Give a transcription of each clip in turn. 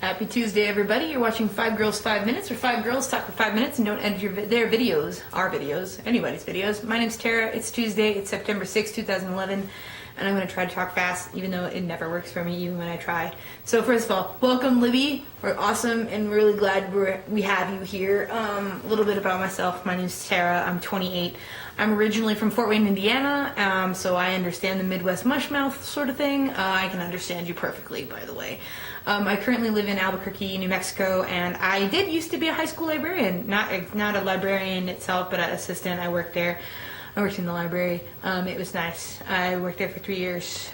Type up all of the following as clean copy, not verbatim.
Happy Tuesday, everybody. You're watching 5 Girls, 5 Minutes, where 5 girls talk for 5 minutes and don't edit their videos, our videos, anybody's videos. My name's Tara. It's Tuesday. It's September 6, 2011, and I'm going to try to talk fast, even though it never works for me, even when I try. So first of all, welcome, Libby. We're awesome and really glad we have you here. A little bit about myself. My name's Tara. I'm 28. I'm originally from Fort Wayne, Indiana, so I understand the Midwest mushmouth sort of thing. I can understand you perfectly, by the way. I currently live in Albuquerque, New Mexico, and I did used to be a high school librarian. Not a librarian itself, but an assistant. I worked there. I worked in the library. It was nice. I worked there for 3 years.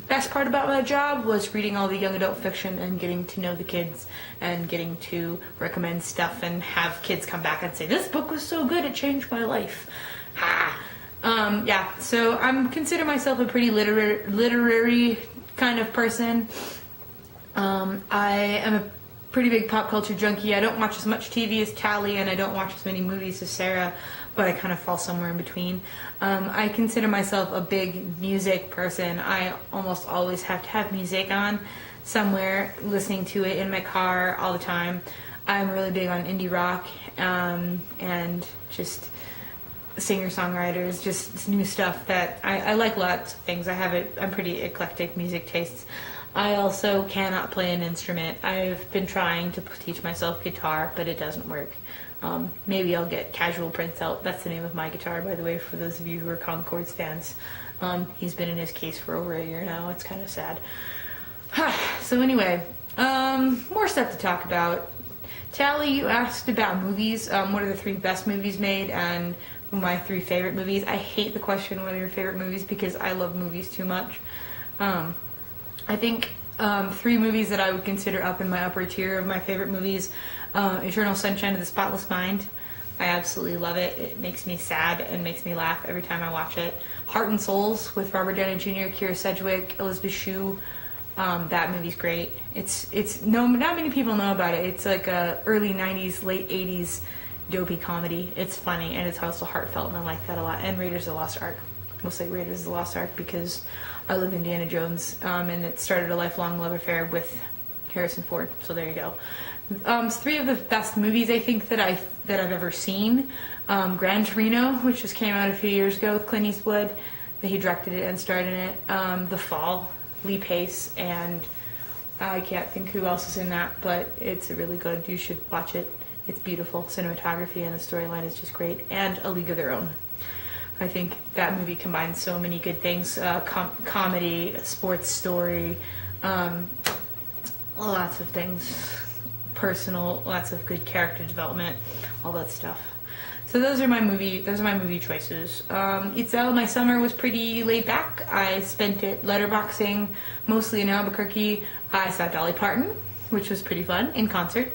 Best part about my job was reading all the young adult fiction and getting to know the kids and getting to recommend stuff and have kids come back and say, "This book was so good, it changed my life." Ha! Yeah, so I consider myself a pretty literary kind of person. I am a pretty big pop culture junkie. I don't watch as much TV as Callie, and I don't watch as many movies as Sarah, but I kind of fall somewhere in between. I consider myself a big music person. I almost always have to have music on somewhere, listening to it in my car all the time. I'm really big on indie rock and just singer-songwriters, just new stuff that I like lots of things. I'm pretty eclectic music tastes. I also cannot play an instrument. I've been trying to teach myself guitar, but it doesn't work. Maybe I'll get Casual Prince out. That's the name of my guitar, by the way, for those of you who are Concords fans. He's been in his case for over a year now. It's kind of sad. So anyway, more stuff to talk about. Tally, you asked about movies. What are the 3 best movies made and my 3 favorite movies? I hate the question, what are your favorite movies, because I love movies too much. I think 3 movies that I would consider up in my upper tier of my favorite movies. Eternal Sunshine of the Spotless Mind. I absolutely love it. It makes me sad and makes me laugh every time I watch it. Heart and Souls with Robert Downey Jr., Keira Sedgwick, Elizabeth Shue. That movie's great. Not many people know about it. It's like a early 90s, late 80s dopey comedy. It's funny and it's also heartfelt, and I like that a lot. And Raiders of the Lost Ark. We'll say Raiders of the Lost Ark because I love Indiana Jones, and it started a lifelong love affair with Harrison Ford. So there you go. 3 of the best movies I think that I've ever seen. Gran Torino, which just came out a few years ago with Clint Eastwood. He directed it and starred in it. The Fall, Lee Pace, and I can't think who else is in that, but it's really good. You should watch it. It's beautiful. Cinematography and the storyline is just great. And A League of Their Own. I think that movie combines so many good things. Comedy, a sports story, lots of things. Personal, lots of good character development, all that stuff. So those are my movie choices. My summer was pretty laid back. I spent it letterboxing, mostly in Albuquerque. I saw Dolly Parton, which was pretty fun, in concert.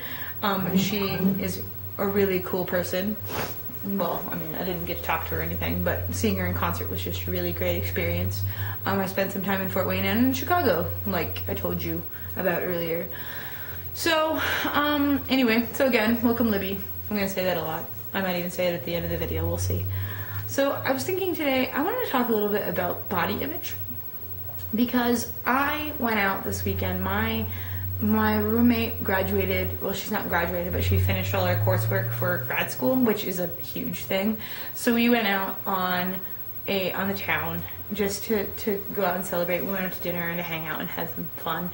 She is a really cool person. Well, I mean, I didn't get to talk to her or anything, but seeing her in concert was just a really great experience. I spent some time in Fort Wayne and in Chicago, like I told you about earlier. So, anyway, again, welcome, Libby. I'm going to say that a lot. I might even say it at the end of the video. We'll see. So, I was thinking today, I wanted to talk a little bit about body image, because I went out this weekend. My roommate graduated. Well, she's not graduated, but she finished all her coursework for grad school, which is a huge thing. So we went out on the town just to go out and celebrate. We went out to dinner and to hang out and had some fun.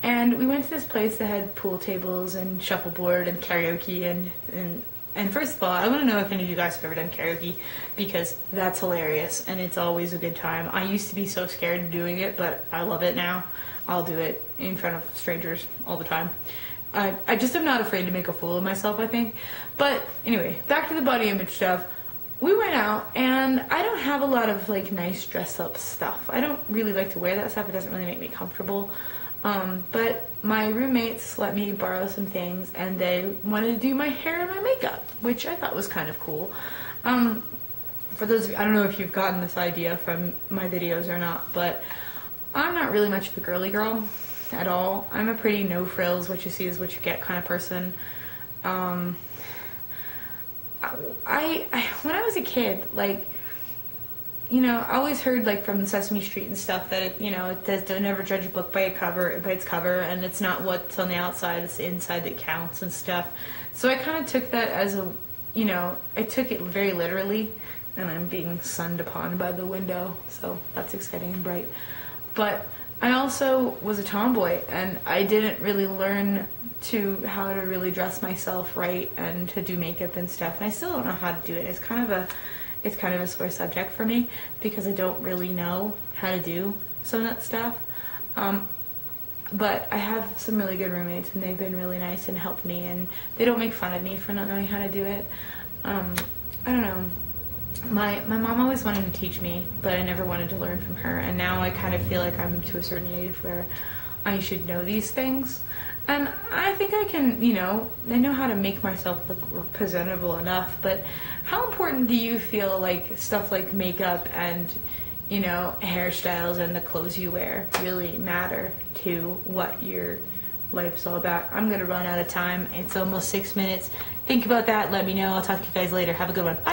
And we went to this place that had pool tables and shuffleboard and karaoke and first of all, I want to know if any of you guys have ever done karaoke, because that's hilarious and it's always a good time. I used to be so scared of doing it, but I love it now. I'll do it in front of strangers all the time. I just am not afraid to make a fool of myself, I think. But anyway, back to the body image stuff. We went out, and I don't have a lot of nice dress up stuff. I don't really like to wear that stuff. It doesn't really make me comfortable. But my roommates let me borrow some things, and they wanted to do my hair and my makeup, which I thought was kind of cool. For those of you, I don't know if you've gotten this idea from my videos or not, but I'm not really much of a girly girl at all. I'm a pretty no frills, what you see is what you get kind of person. When I was a kid, I always heard like from Sesame Street and stuff that it says don't ever judge a book by its cover, and it's not what's on the outside, it's the inside that counts and stuff. So I kind of took that as I took it very literally, and I'm being sunned upon by the window, so that's exciting and bright. But I also was a tomboy, and I didn't really learn how to really dress myself right and to do makeup and stuff, and I still don't know how to do it. It's kind of a sore subject for me because I don't really know how to do some of that stuff. But I have some really good roommates, and they've been really nice and helped me, and they don't make fun of me for not knowing how to do it. I don't know. My mom always wanted to teach me, but I never wanted to learn from her, and now I kind of feel like I'm to a certain age where I should know these things. And I think I can, I know how to make myself look presentable enough, but how important do you feel like stuff like makeup and, hairstyles and the clothes you wear really matter to what your life's all about? I'm going to run out of time. It's almost 6 minutes. Think about that. Let me know. I'll talk to you guys later. Have a good one. Bye.